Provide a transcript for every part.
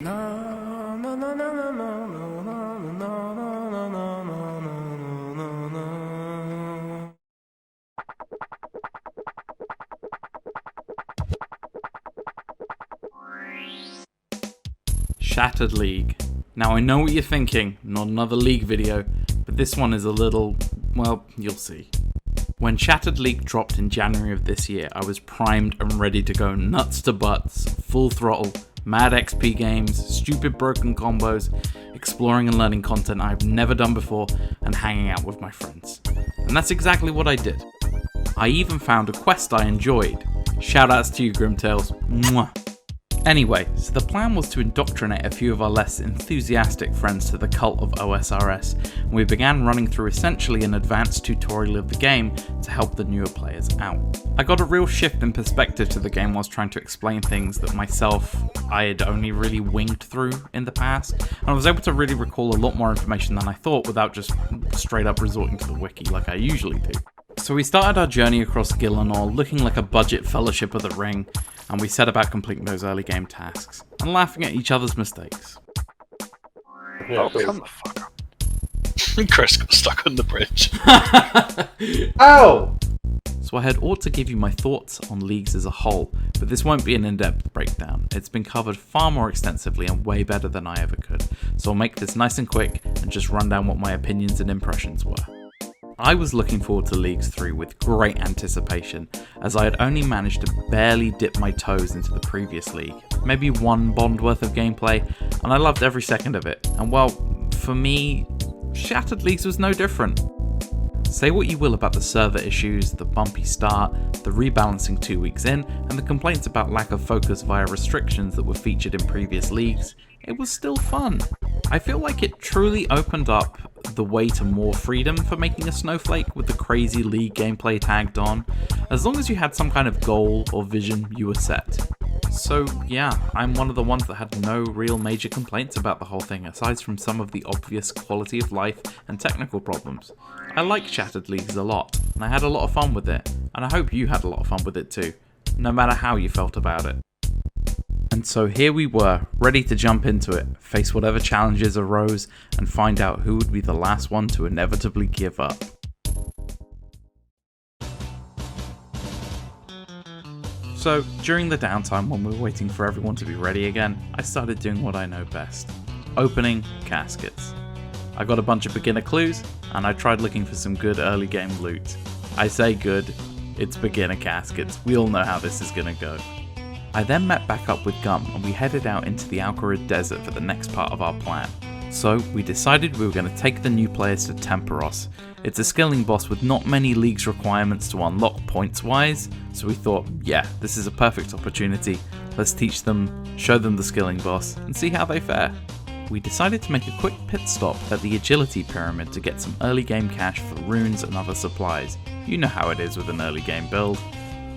Shattered League. Now I know what you're thinking, not another League video, but this one is a little, well, you'll see. When Shattered League dropped in January of this year, I was primed and ready to go nuts to butts, full throttle, mad XP games, stupid broken combos, exploring and learning content I've never done before, and hanging out with my friends. And that's exactly what I did. I even found a quest I enjoyed. Shoutouts to you, Grimtails. Mwah. Anyway, so the plan was to indoctrinate a few of our less enthusiastic friends to the cult of OSRS, and we began running through essentially an advanced tutorial of the game to help the newer players out. I got a real shift in perspective to the game whilst trying to explain things that I had only really winged through in the past, and I was able to really recall a lot more information than I thought without just straight up resorting to the wiki like I usually do. So we started our journey across Gillinor looking like a budget Fellowship of the Ring, and we set about completing those early game tasks, and laughing at each other's mistakes. Oh, come the fuck up. Chris got stuck on the bridge. Ow! So I had ought to give you my thoughts on leagues as a whole, but this won't be an in-depth breakdown. It's been covered far more extensively and way better than I ever could, so I'll make this nice and quick and just run down what my opinions and impressions were. I was looking forward to Leagues 3 with great anticipation, as I had only managed to barely dip my toes into the previous league, maybe one bond worth of gameplay, and I loved every second of it, and well, for me, Shattered Leagues was no different. Say what you will about the server issues, the bumpy start, the rebalancing 2 weeks in, and the complaints about lack of focus via restrictions that were featured in previous leagues, it was still fun. I feel like it truly opened up the way to more freedom for making a Snowflake with the crazy league gameplay tagged on, as long as you had some kind of goal or vision you were set. So yeah, I'm one of the ones that had no real major complaints about the whole thing, aside from some of the obvious quality of life and technical problems. I like Shattered Leagues a lot, and I had a lot of fun with it, and I hope you had a lot of fun with it too, no matter how you felt about it. And so here we were, ready to jump into it, face whatever challenges arose, and find out who would be the last one to inevitably give up. So, during the downtime when we were waiting for everyone to be ready again, I started doing what I know best. Opening caskets. I got a bunch of beginner clues, and I tried looking for some good early game loot. I say good, it's beginner caskets, we all know how this is gonna go. I then met back up with Gum and we headed out into the Alcarid Desert for the next part of our plan. So we decided we were going to take the new players to Temperos. It's a skilling boss with not many leagues requirements to unlock points wise, so we thought, yeah, this is a perfect opportunity. Let's teach them, show them the skilling boss, and see how they fare. We decided to make a quick pit stop at the Agility Pyramid to get some early game cash for runes and other supplies. You know how it is with an early game build.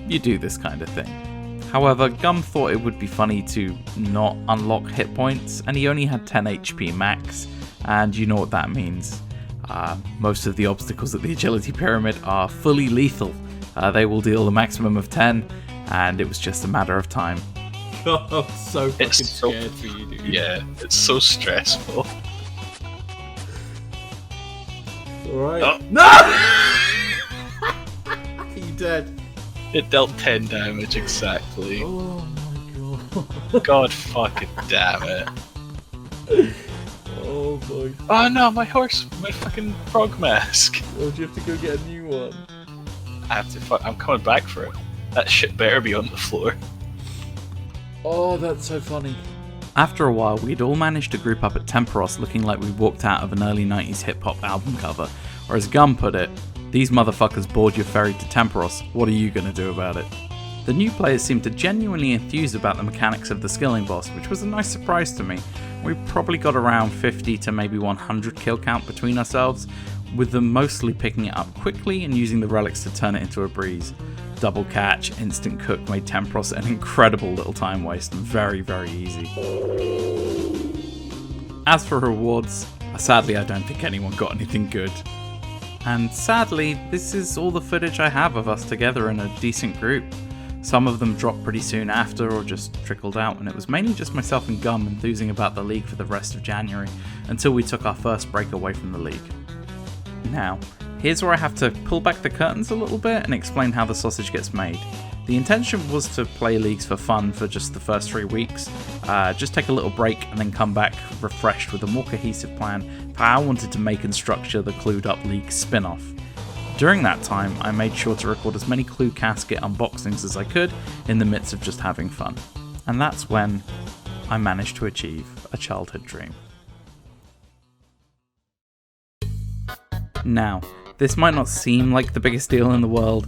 You do this kind of thing. However, Gum thought it would be funny to not unlock hit points, and he only had 10 HP max, and you know what that means. Most of the obstacles at the Agility Pyramid are fully lethal. They will deal a maximum of 10, and it was just a matter of time. I'm so fucking scared for you, dude. Yeah, it's so stressful. Alright. Oh. No! Are you dead? It dealt 10 damage exactly. Oh my god. God fucking damn it. Oh boy. Oh no, my fucking frog mask. Oh, do you have to go get a new one? I'm coming back for it. That shit better be on the floor. Oh, that's so funny. After a while, we'd all managed to group up at Temperos looking like we walked out of an early 90s hip-hop album cover, or as Gum put it, these motherfuckers board your ferry to Temperos, what are you gonna do about it? The new players seemed to genuinely enthuse about the mechanics of the skilling boss, which was a nice surprise to me. We probably got around 50 to maybe 100 kill count between ourselves, with them mostly picking it up quickly and using the relics to turn it into a breeze. Double catch, instant cook made Temperos an incredible little time waste and very, very easy. As for rewards, sadly I don't think anyone got anything good. And sadly, this is all the footage I have of us together in a decent group. Some of them dropped pretty soon after or just trickled out, and it was mainly just myself and Gum enthusing about the league for the rest of January until we took our first break away from the league. Now, here's where I have to pull back the curtains a little bit and explain how the sausage gets made. The intention was to play leagues for fun for just the first 3 weeks, just take a little break and then come back refreshed with a more cohesive plan for how I wanted to make and structure the Cluedup League spin-off. During that time, I made sure to record as many Clue Casket unboxings as I could in the midst of just having fun. And that's when I managed to achieve a childhood dream. Now, this might not seem like the biggest deal in the world,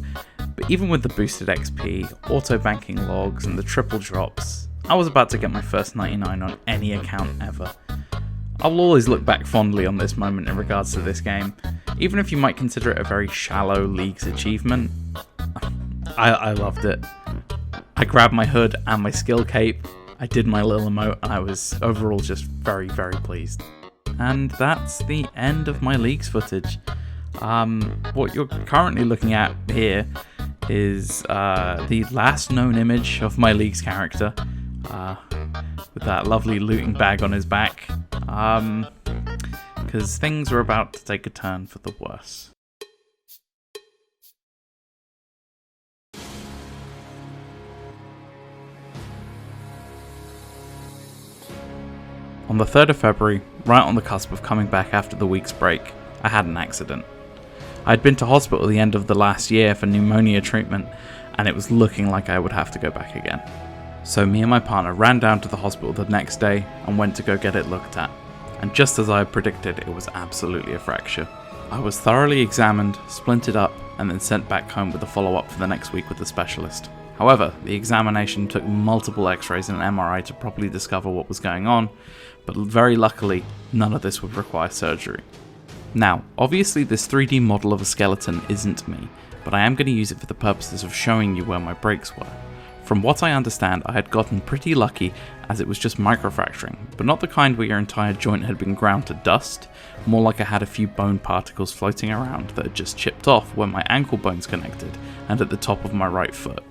but even with the boosted XP, auto banking logs, and the triple drops, I was about to get my first 99 on any account ever. I'll always look back fondly on this moment in regards to this game, even if you might consider it a very shallow League's achievement. I loved it. I grabbed my hood and my skill cape, I did my little emote, and I was overall just very, very pleased. And that's the end of my Leagues footage. What you're currently looking at here is the last known image of my Leagues character, with that lovely looting bag on his back, because things were about to take a turn for the worse. On the 3rd of February, right on the cusp of coming back after the week's break, I had an accident. I'd been to hospital at the end of the last year for pneumonia treatment, and it was looking like I would have to go back again. So me and my partner ran down to the hospital the next day and went to go get it looked at. And just as I had predicted, it was absolutely a fracture. I was thoroughly examined, splinted up, and then sent back home with a follow-up for the next week with the specialist. However, the examination took multiple x-rays and an MRI to properly discover what was going on, but very luckily, none of this would require surgery. Now, obviously this 3D model of a skeleton isn't me, but I am going to use it for the purposes of showing you where my breaks were. From what I understand, I had gotten pretty lucky as it was just microfracturing, but not the kind where your entire joint had been ground to dust, more like I had a few bone particles floating around that had just chipped off where my ankle bones connected and at the top of my right foot.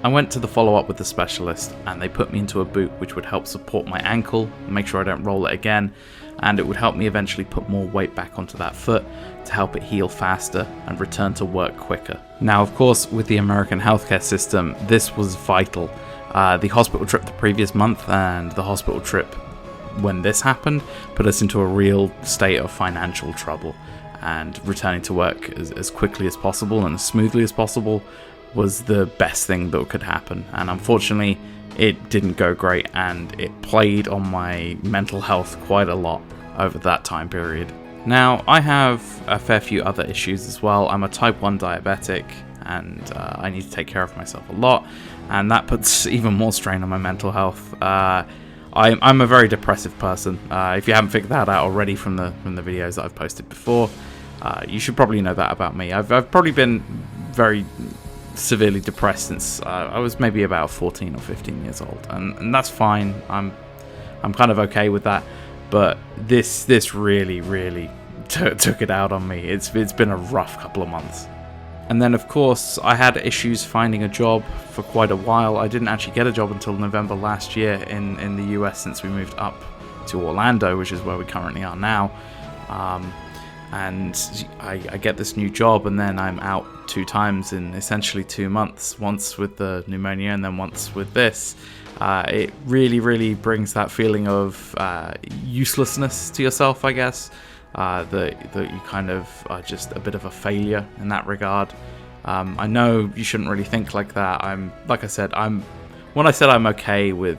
I went to the follow-up with the specialist and they put me into a boot which would help support my ankle, make sure I don't roll it again, and it would help me eventually put more weight back onto that foot to help it heal faster and return to work quicker. Now, of course, with the American healthcare system, this was vital. The hospital trip the previous month and the hospital trip when this happened put us into a real state of financial trouble, and returning to work as quickly as possible and as smoothly as possible was the best thing that could happen. And unfortunately, it didn't go great, and it played on my mental health quite a lot over that time period. Now, I have a fair few other issues as well. I'm a type 1 diabetic, and I need to take care of myself a lot, and that puts even more strain on my mental health. I'm a very depressive person. If you haven't figured that out already from the videos that I've posted before, you should probably know that about me. I've probably been very severely depressed since I was maybe about 14 or 15 years old, and that's fine. I'm kind of okay with that, but this really took it out on me. It's been a rough couple of months. And then of course I had issues finding a job for quite a while. I didn't actually get a job until November last year in the US, since we moved up to Orlando, which is where we currently are now. And I get this new job, and then I'm out 2 times in essentially 2 months, once with the pneumonia and then once with this. It really brings that feeling of uselessness to yourself, I guess, that you kind of are just a bit of a failure in that regard. I know you shouldn't really think like that. When I said I'm okay with,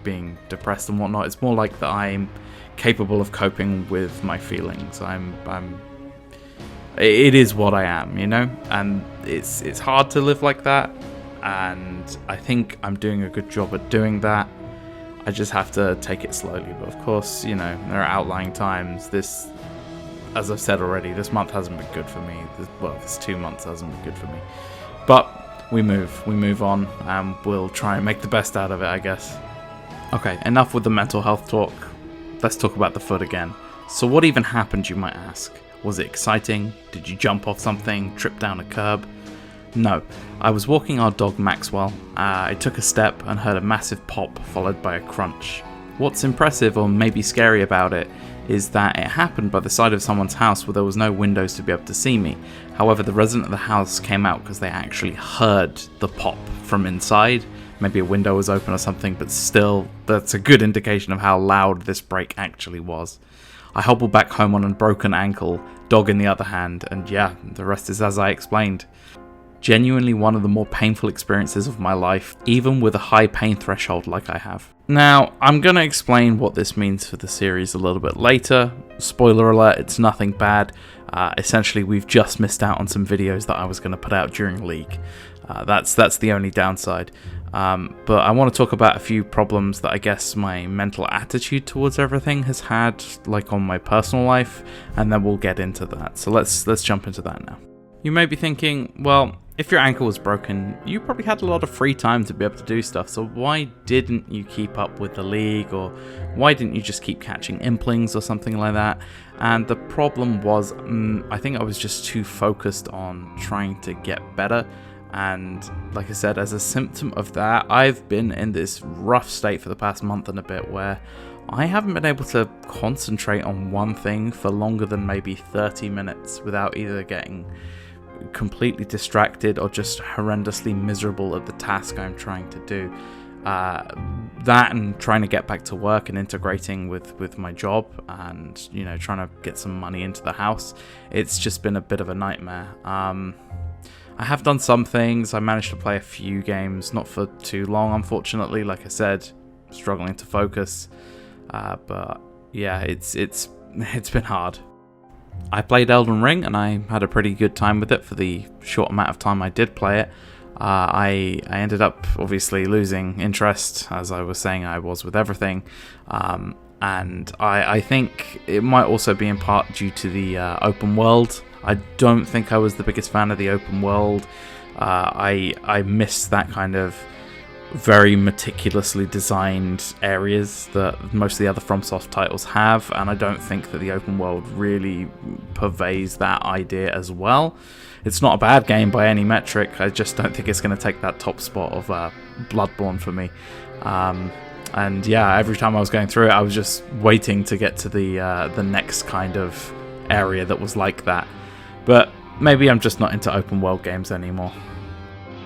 being depressed and whatnot, it's more like that I'm capable of coping with my feelings. It is what I am, and it's hard to live like that, and I think I'm doing a good job at doing that. I just have to take it slowly, but of course, there are outlying times. This, as I've said already, this month hasn't been good for me. This 2 months hasn't been good for me, but we move on, and we'll try and make the best out of it, I guess. Okay, enough with the mental health talk. Let's talk about the foot again. So what even happened, you might ask? Was it exciting? Did you jump off something, trip down a curb? No, I was walking our dog Maxwell. I took a step and heard a massive pop followed by a crunch. What's impressive, or maybe scary about it, is that it happened by the side of someone's house where there was no windows to be able to see me. However, the resident of the house came out because they actually heard the pop from inside. Maybe a window was open or something, but still, that's a good indication of how loud this break actually was. I hobbled back home on a broken ankle, dog in the other hand, and yeah, the rest is as I explained. Genuinely one of the more painful experiences of my life, even with a high pain threshold like I have. Now, I'm going to explain what this means for the series a little bit later. Spoiler alert, it's nothing bad. Essentially, we've just missed out on some videos that I was going to put out during League. That's the only downside. But I want to talk about a few problems that I guess my mental attitude towards everything has had, like on my personal life, and then we'll get into that. So let's jump into that now. You may be thinking, well, if your ankle was broken, you probably had a lot of free time to be able to do stuff, so why didn't you keep up with the League, or why didn't you just keep catching implings or something like that? And the problem was, I think I was just too focused on trying to get better, and like I said, as a symptom of that, I've been in this rough state for the past month and a bit where I haven't been able to concentrate on one thing for longer than maybe 30 minutes without either getting completely distracted or just horrendously miserable at the task I'm trying to do. That and trying to get back to work and integrating with my job and, you know, trying to get some money into the house. It's just been a bit of a nightmare. I have done some things. I managed to play a few games, not for too long, unfortunately. Like I said, struggling to focus. But yeah, it's been hard. I played Elden Ring and I had a pretty good time with it for the short amount of time I did play it. I ended up obviously losing interest, as I was saying I was with everything. And I think it might also be in part due to the open world. I don't think I was the biggest fan of the open world. I missed that kind of very meticulously designed areas that most of the other FromSoft titles have, and I don't think that the open world really purveys that idea as well. It's not a bad game by any metric, I just don't think it's going to take that top spot of Bloodborne for me. And yeah, every time I was going through it, I was just waiting to get to the next kind of area that was like that. But maybe I'm just not into open world games anymore.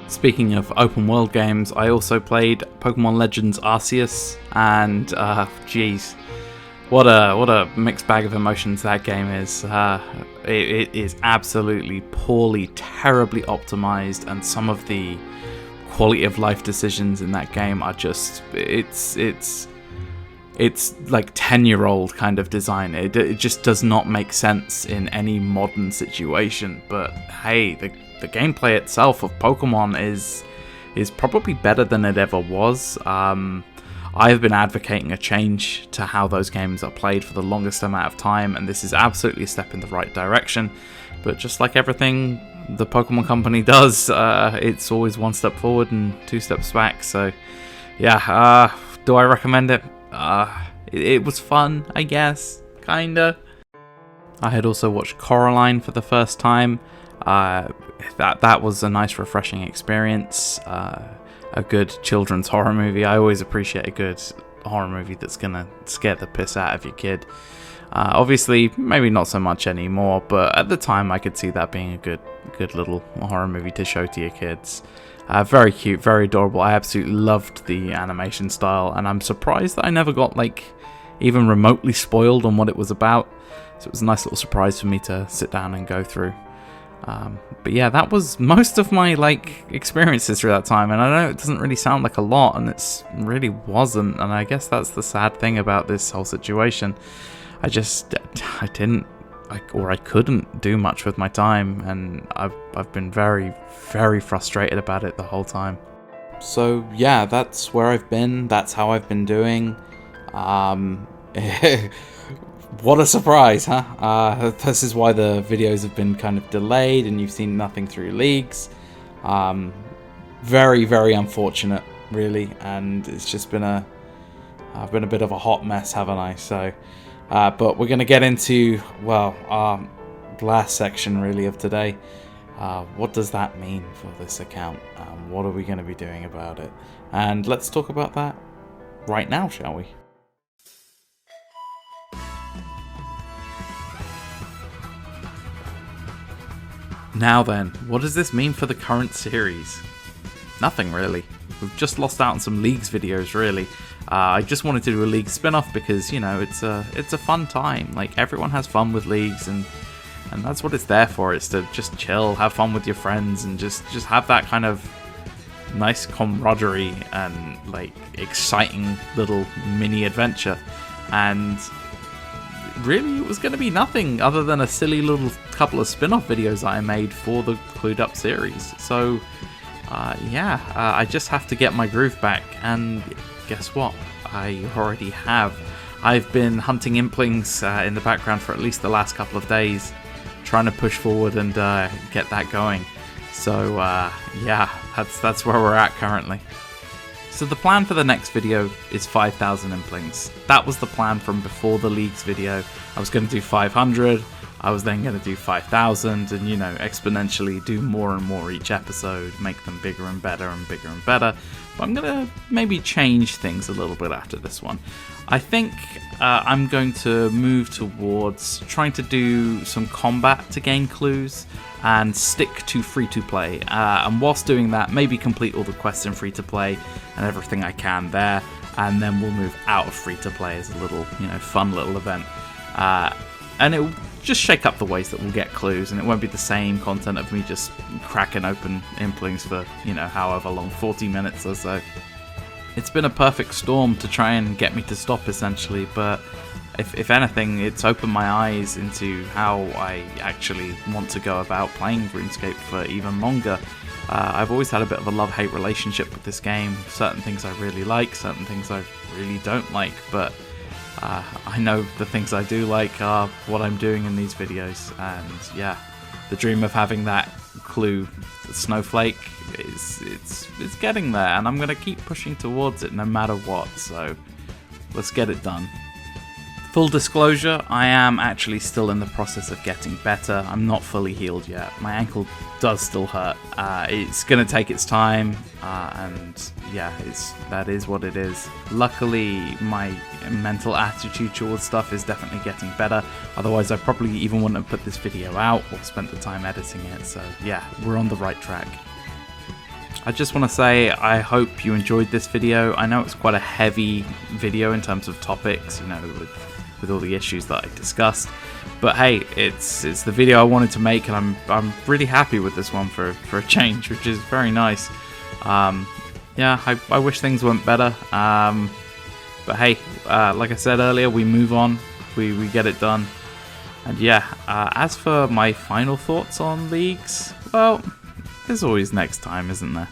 Speaking of open world games, I also played Pokemon Legends Arceus, and geez, what a mixed bag of emotions that game is. It is absolutely poorly, terribly optimized, and some of the quality of life decisions in that game are just it's like 10-year-old kind of design. It just does not make sense in any modern situation. But hey, the gameplay itself of Pokemon is probably better than it ever was. I've been advocating a change to how those games are played for the longest amount of time, and this is absolutely a step in the right direction. But just like everything the Pokemon company does, it's always one step forward and two steps back. So yeah, do I recommend it? It was fun, I guess, kinda. I had also watched Coraline for the first time. That was a nice, refreshing experience. A good children's horror movie. I always appreciate a good horror movie that's gonna scare the piss out of your kid. Obviously, maybe not so much anymore, but at the time I could see that being a good little horror movie to show to your kids. Very cute, very adorable. I absolutely loved the animation style, and I'm surprised that I never got even remotely spoiled on what it was about. So it was a nice little surprise for me to sit down and go through. But yeah, that was most of my experiences through that time, and I know it doesn't really sound like a lot, and it really wasn't, and I guess that's the sad thing about this whole situation. I couldn't do much with my time, and I've been very, very frustrated about it the whole time. So yeah, that's where I've been, that's how I've been doing. What a surprise, huh? This is why the videos have been kind of delayed and you've seen nothing through leaks. Very, very unfortunate, really, and it's just been I've been a bit of a hot mess, haven't I? So, but we're going to get into, our last section, really, of today. What does that mean for this account? What are we going to be doing about it? And let's talk about that right now, shall we? Now then, what does this mean for the current series? Nothing really. We've just lost out on some Leagues videos, really. I just wanted to do a League spin-off because, you know, it's a fun time. Like, everyone has fun with Leagues, and that's what it's there for. It's to just chill, have fun with your friends, and just have that kind of nice camaraderie and, like, exciting little mini adventure. And really, it was going to be nothing other than a silly little couple of spin-off videos I made for the Cluedup series. So, I just have to get my groove back, and guess what? I already have. I've been hunting implings in the background for at least the last couple of days, trying to push forward and get that going. So, that's where we're at currently. So the plan for the next video is 5,000 implings. That was the plan from before the Leagues video. I was going to do 500, I was then going to do 5,000, and, you know, exponentially do more and more each episode, make them bigger and better and bigger and better. But I'm going to maybe change things a little bit after this one. I think I'm going to move towards trying to do some combat to gain clues and stick to free-to-play. And whilst doing that, maybe complete all the quests in free-to-play and everything I can there. And then we'll move out of free-to-play as a little, you know, fun little event. And it will just shake up the ways that we'll get clues, and it won't be the same content of me just cracking open implings for, you know, however long, 40 minutes or so. It's been a perfect storm to try and get me to stop, essentially, but if anything, it's opened my eyes into how I actually want to go about playing RuneScape for even longer. I've always had a bit of a love-hate relationship with this game. Certain things I really like, certain things I really don't like, but I know the things I do like are what I'm doing in these videos, and yeah, the dream of having that clue Snowflake it's getting there, and I'm gonna keep pushing towards it no matter what, so let's get it done. Full disclosure, I am actually still in the process of getting better. I'm not fully healed yet. My ankle does still hurt. It's going to take its time, and yeah, that is what it is. Luckily, my mental attitude towards stuff is definitely getting better. Otherwise, I probably even wouldn't have put this video out or spent the time editing it. So yeah, we're on the right track. I just want to say I hope you enjoyed this video. I know it's quite a heavy video in terms of topics, you know, with all the issues that I discussed. But hey, it's the video I wanted to make, and I'm really happy with this one for a change, which is very nice. Yeah, I wish things went better. But hey, like I said earlier, we move on, we get it done. And yeah, as for my final thoughts on Leagues, well, there's always next time, isn't there?